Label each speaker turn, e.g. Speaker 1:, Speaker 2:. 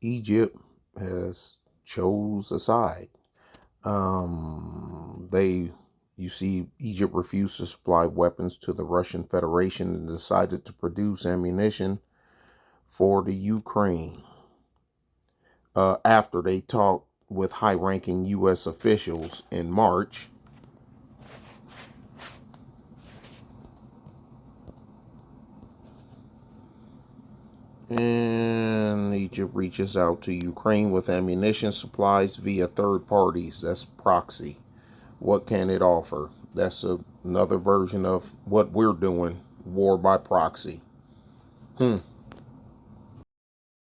Speaker 1: Egypt has chose a side. You see, Egypt refused to supply weapons to the Russian Federation and decided to produce ammunition for the Ukraine. After they talked with high-ranking U.S. officials in March, and Egypt reaches out to Ukraine with ammunition supplies via third parties. That's proxy. What can it offer? That's another version of what we're doing, war by proxy.